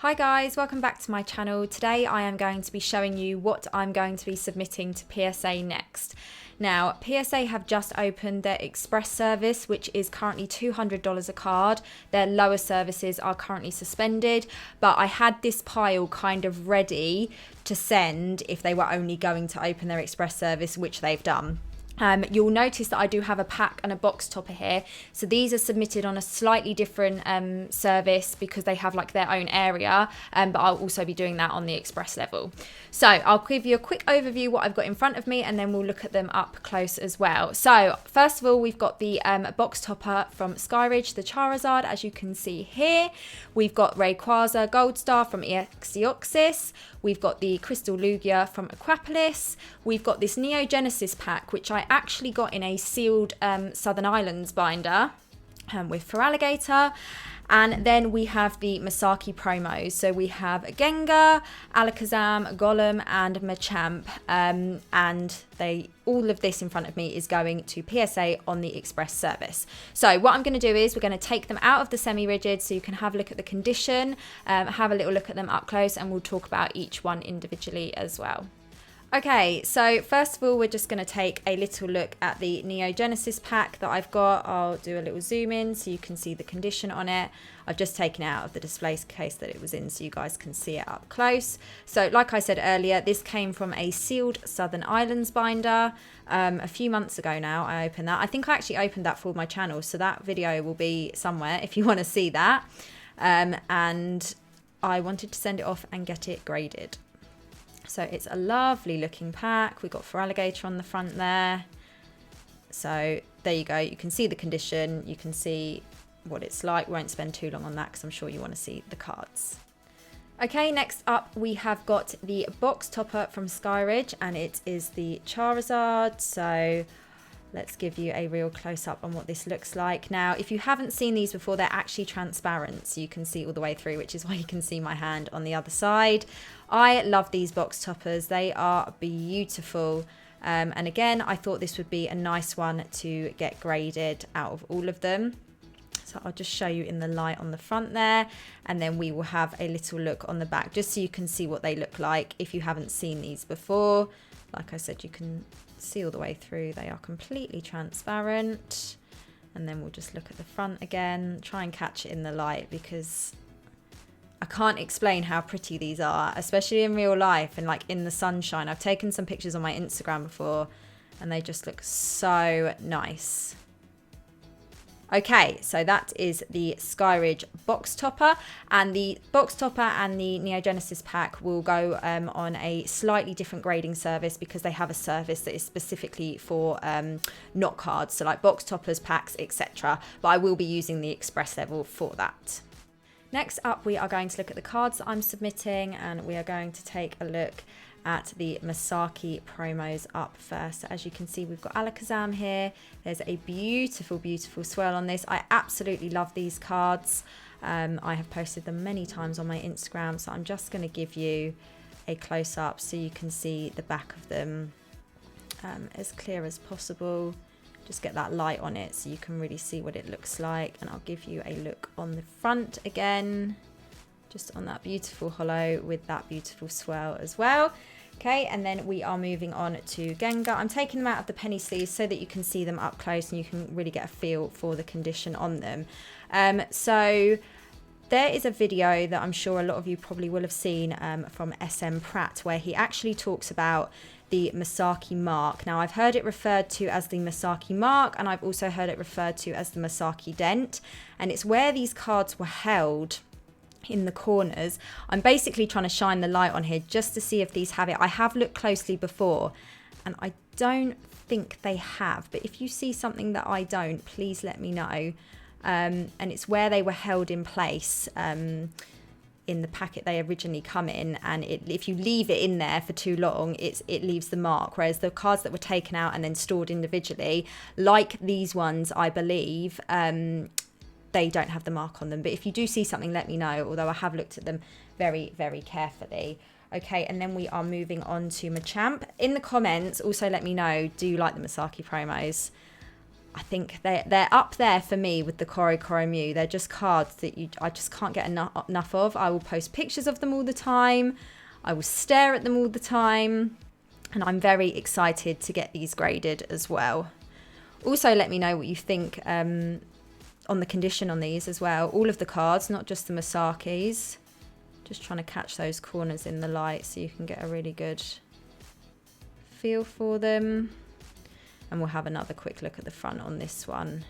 Hi guys, welcome back to my channel. Today I am going to be showing you what I'm going to be submitting to PSA next. Now, PSA have just opened their express service, which is currently $200 a card. Their lower services are currently suspended, but I had this pile kind of ready to send if they were only going to open their express service, which they've done. You'll notice that I do have a pack and a box topper here. So these are submitted on a slightly different service because they have like their own area, but I'll also be doing that on the express level. So I'll give you a quick overview what I've got in front of me, and then we'll look at them up close as well. So first of all, we've got the box topper from Skyridge, the Charizard, as you can see here. We've got Rayquaza Gold Star from Neogenesis. We've got the Crystal Lugia from Aquapolis. We've got this Neogenesis pack, which I actually got in a sealed Southern Islands binder with Feraligatr. And then we have the Masaki promos. So we have Gengar, Alakazam, Golem, and Machamp. And all of this in front of me is going to PSA on the express service. So what I'm going to do is we're going to take them out of the semi-rigid so you can have a look at the condition, have a little look at them up close, and we'll talk about each one individually as well. Okay, so first of all, we're just going to take a little look at the Neogenesis pack that I've got. I'll do a little zoom in so you can see the condition on it. I've just taken it out of the display case that it was in so you guys can see it up close. So like I said earlier, this came from a sealed Southern Islands binder. A few months ago now, I opened that. I think I actually opened that for my channel, so that video will be somewhere if you want to see that. And I wanted to send it off and get it graded. So it's a lovely looking pack. We've got Feraligatr on the front there. So there you go. You can see the condition. You can see what it's like. Won't spend too long on that because I'm sure you want to see the cards. Okay, next up we have got the box topper from Skyridge, and it is the Charizard. So let's give you a real close-up on what this looks like. Now, if you haven't seen these before, they're actually transparent, so you can see all the way through, which is why you can see my hand on the other side. I love these box toppers. They are beautiful. And again, I thought this would be a nice one to get graded out of all of them. So I'll just show you in the light on the front there, and then we will have a little look on the back, just so you can see what they look like if you haven't seen these before. Like I said, you can see all the way through. They are completely transparent. And then we'll just look at the front again, try and catch it in the light because I can't explain how pretty these are, especially in real life and like in the sunshine. I've taken some pictures on my Instagram before and they just look so nice. Okay, so that is the Skyridge box topper, and the box topper and the Neogenesis pack will go on a slightly different grading service because they have a service that is specifically for not cards, so like box toppers, packs, etc. But I will be using the express level for that. Next up, we are going to look at the cards that I'm submitting, and we are going to take a look at the Masaki promos up first. So as you can see, we've got Alakazam here. There's a beautiful, beautiful swirl on this. I absolutely love these cards. I have posted them many times on my Instagram, so I'm just going to give you a close-up so you can see the back of them as clear as possible. Just get that light on it so you can really see what it looks like, and I'll give you a look on the front again, just on that beautiful holo with that beautiful swirl as well. Okay, and then we are moving on to Gengar. I'm taking them out of the penny sleeves so that you can see them up close and you can really get a feel for the condition on them. So there is a video that I'm sure a lot of you probably will have seen from SM Pratt, where he actually talks about the Masaki mark. Now, I've heard it referred to as the Masaki mark, and I've also heard it referred to as the Masaki dent, and it's where these cards were held in the corners. I'm basically trying to shine the light on here just to see if these have it. I have looked closely before and I don't think they have, but if you see something that I don't, please let me know. And it's where they were held in place in the packet they originally come in, and if you leave it in there for too long, it leaves the mark, whereas the cards that were taken out and then stored individually, like these ones, I believe, they don't have the mark on them. But if you do see something, let me know, although I have looked at them very, very carefully. Okay, and then we are moving on to Machamp. In the comments, also let me know, do you like the Masaki promos? I think they're up there for me with the Koro Mew. They're just cards that I just can't get enough of. I will post pictures of them all the time. I will stare at them all the time. And I'm very excited to get these graded as well. Also, let me know what you think on the condition on these as well. All of the cards, not just the Masakis. Just trying to catch those corners in the light so you can get a really good feel for them. And we'll have another quick look at the front on this one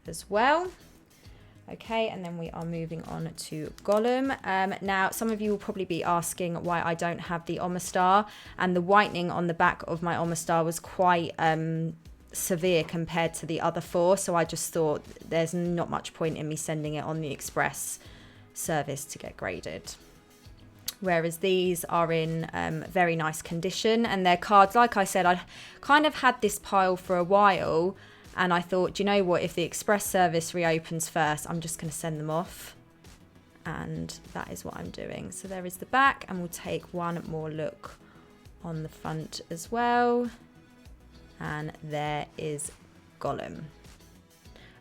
as well. Okay, and then we are moving on to Golem. Now, some of you will probably be asking why I don't have the Omastar, and the whitening on the back of my Omastar was quite severe compared to the other 4, so I just thought there's not much point in me sending it on the express service to get graded. Whereas these are in very nice condition, and they're cards, like I said, I kind of had this pile for a while, and I thought, do you know what, if the express service reopens first, I'm just going to send them off, and that is what I'm doing. So there is the back, and we'll take one more look on the front as well, and there is Golem.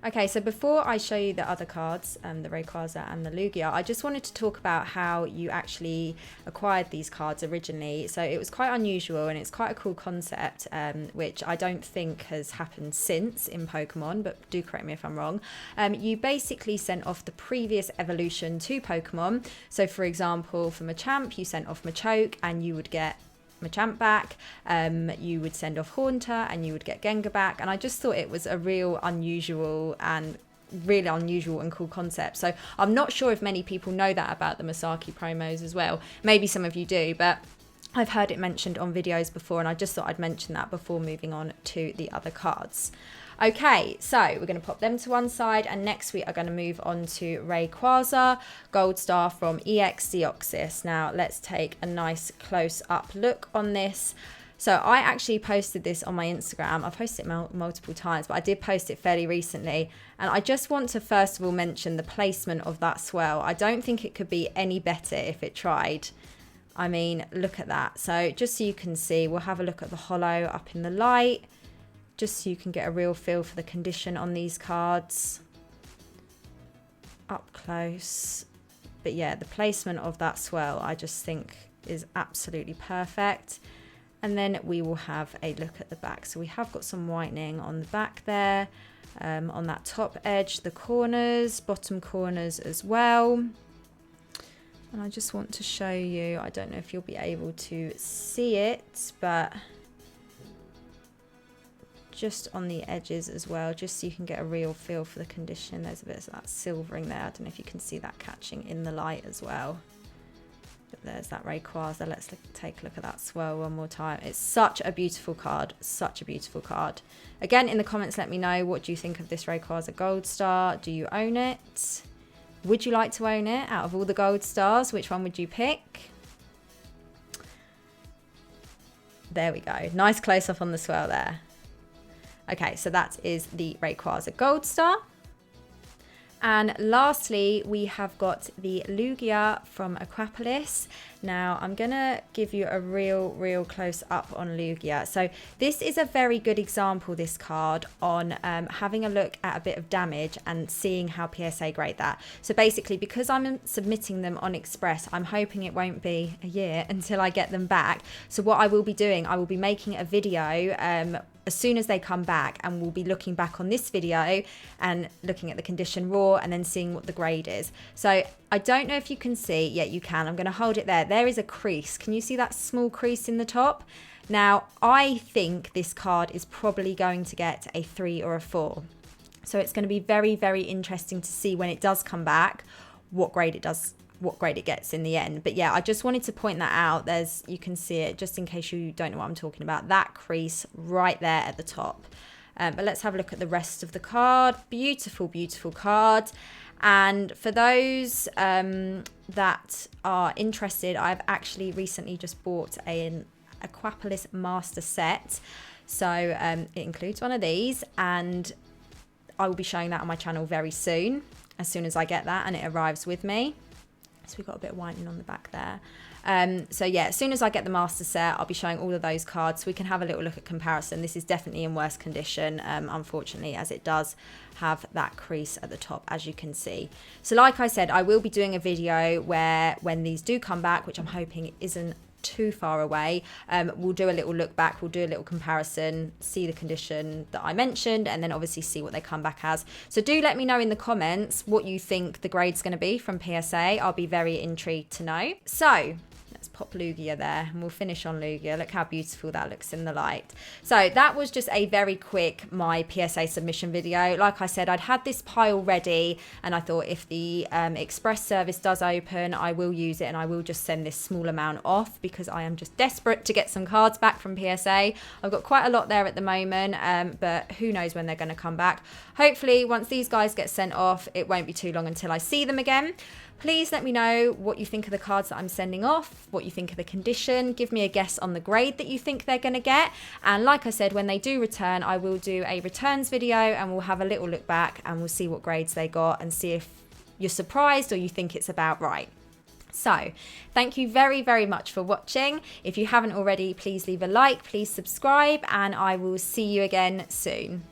Okay, so before I show you the other cards, the Rayquaza and the Lugia, I just wanted to talk about how you actually acquired these cards originally. So it was quite unusual, and it's quite a cool concept, which I don't think has happened since in Pokemon, but do correct me if I'm wrong. You basically sent off the previous evolution to Pokemon. So for example, for Machamp, you sent off Machoke, and you would get Machamp back, you would send off Haunter and you would get Gengar back, and I just thought it was a real unusual and cool concept. So I'm not sure if many people know that about the Masaki promos as well. Maybe some of you do, but I've heard it mentioned on videos before, and I just thought I'd mention that before moving on to the other cards. Okay, so we're going to pop them to one side, and next we are going to move on to Rayquaza, Gold Star from EX Deoxys. Now let's take a nice close-up look on this. So I actually posted this on my Instagram. I've posted it multiple times, but I did post it fairly recently. And I just want to first of all mention the placement of that swirl. I don't think it could be any better if it tried. I mean, look at that. So just so you can see, we'll have a look at the holo up in the light, just so you can get a real feel for the condition on these cards up close. But yeah, the placement of that swirl I just think is absolutely perfect. And then we will have a look at the back. So we have got some whitening on the back there, on that top edge, the corners, bottom corners as well. And I just want to show you, I don't know if you'll be able to see it, but just on the edges as well, just so you can get a real feel for the condition. There's a bit of that silvering there. I don't know if you can see that catching in the light as well. But there's that Rayquaza. Let's take a look at that swirl one more time. It's such a beautiful card, such a beautiful card. Again, in the comments, let me know, what do you think of this Rayquaza Gold Star? Do you own it? Would you like to own it? Out of all the Gold Stars, which one would you pick? There we go. Nice close-up on the swirl there. Okay, so that is the Rayquaza Gold Star. And lastly, we have got the Lugia from Aquapolis. Now, I'm going to give you a real close up on Lugia. So this is a very good example, this card, on having a look at a bit of damage and seeing how PSA grade that. So basically, because I'm submitting them on Express, I'm hoping it won't be a year until I get them back. So what I will be doing, I will be making a video as soon as they come back, and we'll be looking back on this video and looking at the condition raw and then seeing what the grade is. So I don't know if you can see. Yeah, you can. I'm going to hold it there. There is a crease. Can you see that small crease in the top? Now, I think this card is probably going to get a 3 or a 4. So it's going to be very interesting to see when it does come back what grade it gets in the end. But yeah, I just wanted to point that out. You can see it, just in case you don't know what I'm talking about, that crease right there at the top. But let's have a look at the rest of the card. Beautiful card. And for those that are interested, I've actually recently just bought an Aquapolis Master set. So it includes one of these, and I will be showing that on my channel very soon, as soon as I get that and it arrives with me. So we've got a bit of whitening on the back there. So yeah, as soon as I get the master set, I'll be showing all of those cards so we can have a little look at comparison. This is definitely in worse condition, unfortunately, as it does have that crease at the top, as you can see. So like I said, I will be doing a video where when these do come back, which I'm hoping isn't too far away, we'll do a little look back, we'll do a little comparison, see the condition that I mentioned, and then obviously see what they come back as. So do let me know in the comments what you think the grade's going to be from PSA. I'll be very intrigued to know. So let's pop Lugia there and we'll finish on Lugia. Look how beautiful that looks in the light. So that was just a very quick my PSA submission video. Like I said, I'd had this pile ready and I thought if the express service does open, I will use it and I will just send this small amount off because I am just desperate to get some cards back from PSA. I've got quite a lot there at the moment, but who knows when they're going to come back. Hopefully once these guys get sent off, it won't be too long until I see them again. Please let me know what you think of the cards that I'm sending off, what you think of the condition. Give me a guess on the grade that you think they're going to get. And like I said, when they do return, I will do a returns video and we'll have a little look back and we'll see what grades they got and see if you're surprised or you think it's about right. So thank you very, very much for watching. If you haven't already, please leave a like, please subscribe, and I will see you again soon.